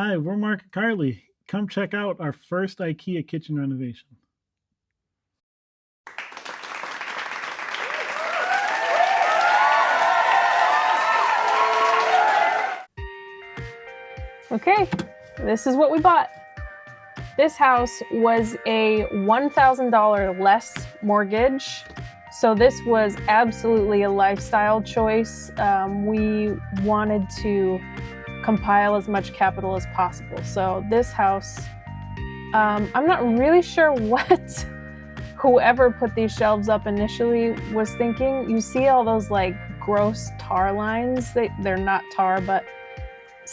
Hi, we're Mark and Carly. Come check out our first IKEA kitchen renovation. Okay, this is what we bought. This house was a $1,000 less mortgage. So this was absolutely a lifestyle choice. We wanted to compile as much capital as possible. So this house, I'm not really sure what whoever put these shelves up initially was thinking. You see all those like gross tar lines. They're not tar, but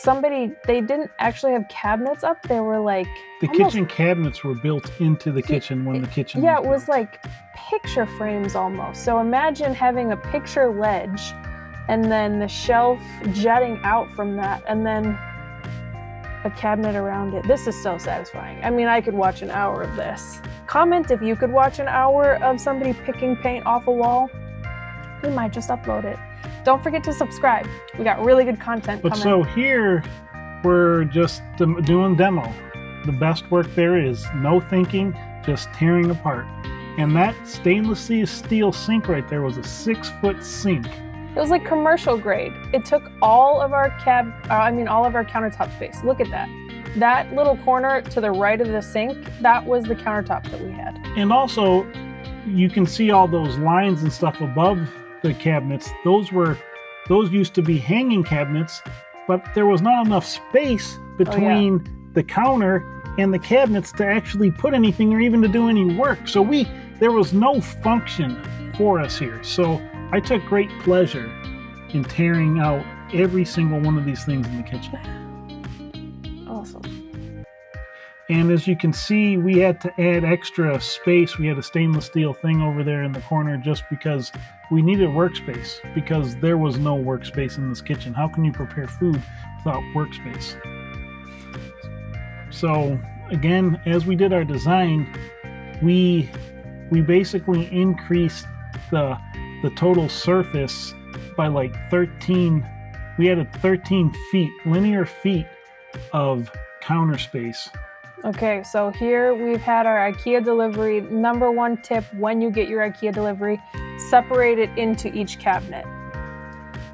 they didn't actually have cabinets up. They were like the kitchen cabinets were built into the kitchen when the kitchen it was like picture frames almost. So imagine having a picture ledge and then the shelf jutting out from that and then a cabinet around it. This is so satisfying. I mean, I could watch an hour of this. Comment if you could watch an hour of somebody picking paint off a wall. We might just upload it. Don't forget to subscribe. We got really good content coming. So here, we're just doing demo. The best work there is. No thinking, just tearing apart. And that stainless steel sink right there was a 6-foot sink. It was like commercial grade. It took all of our all of our countertop space. Look at that. That little corner to the right of the sink, that was the countertop that we had. And also, you can see all those lines and stuff above the cabinets. Those used to be hanging cabinets, but there was not enough space between the counter and the cabinets to actually put anything or even to do any work. So there was no function for us here. So I took great pleasure in tearing out every single one of these things in the kitchen. Awesome. And as you can see, we had to add extra space. We had a stainless steel thing over there in the corner just because we needed workspace, because there was no workspace in this kitchen. How can you prepare food without workspace? So again, as we did our design, we basically increased the total surface by like 13. We added 13 linear feet of counter space. Okay, so here we've had our IKEA delivery. Number one tip when you get your IKEA delivery, separate it into each cabinet.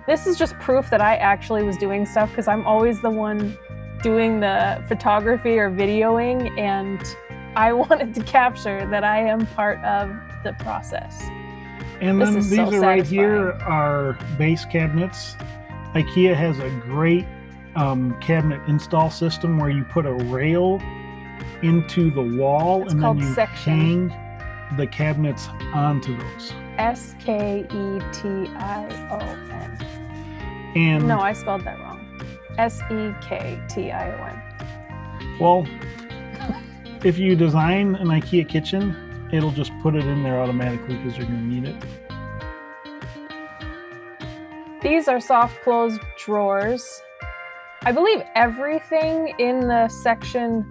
This is just proof that I actually was doing stuff, because I'm always the one doing the photography or videoing, and I wanted to capture that I am part of the process. And then these are right here are base cabinets. IKEA has a great cabinet install system where you put a rail into the wall and then you hang the cabinets onto those. Sektion. And no, I spelled that wrong. Sektion. Well, if you design an IKEA kitchen, it'll just put it in there automatically because you're going to need it. These are soft close drawers. I believe everything in the section,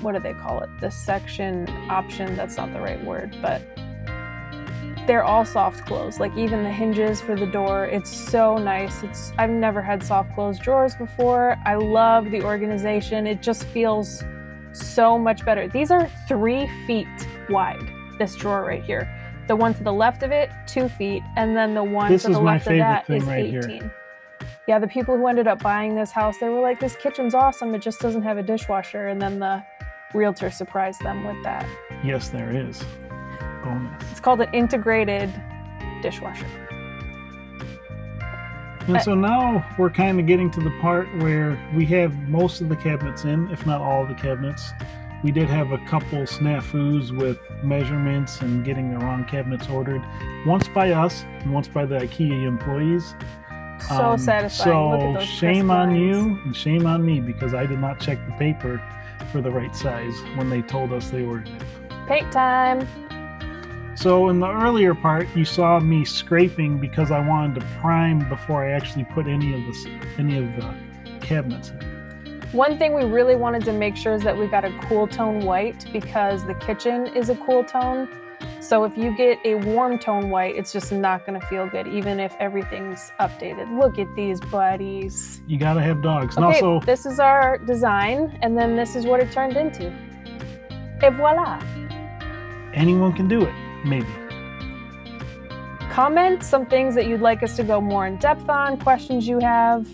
what do they call it? The section option, that's not the right word, but they're all soft close. Like even the hinges for the door, it's so nice. I've never had soft close drawers before. I love the organization. It just feels so much better. These are 3 feet wide, this drawer right here. The one to the left of it, 2 feet, and then the one to the left of that is 18. Yeah, the people who ended up buying this house, they were like, this kitchen's awesome, it just doesn't have a dishwasher, and then the realtor surprised them with that. Yes, there is. Bonus. It's called an integrated dishwasher. And so now we're kind of getting to the part where we have most of the cabinets in, if not all of the cabinets. We did have a couple snafus with measurements and getting the wrong cabinets ordered. Once by us and once by the IKEA employees. So satisfying. So look at those shame on you and shame on me because I did not check the paper for the right size when they told us they ordered it. Paint time. So in the earlier part, you saw me scraping because I wanted to prime before I actually put any of the cabinets in. One thing we really wanted to make sure is that we got a cool tone white because the kitchen is a cool tone. So if you get a warm tone white, it's just not going to feel good, even if everything's updated. Look at these buddies. You gotta have dogs. Okay, And also, this is our design, and then this is what it turned into. Et voila. anyone can do it, maybe. Comment some things that you'd like us to go more in depth on, questions you have.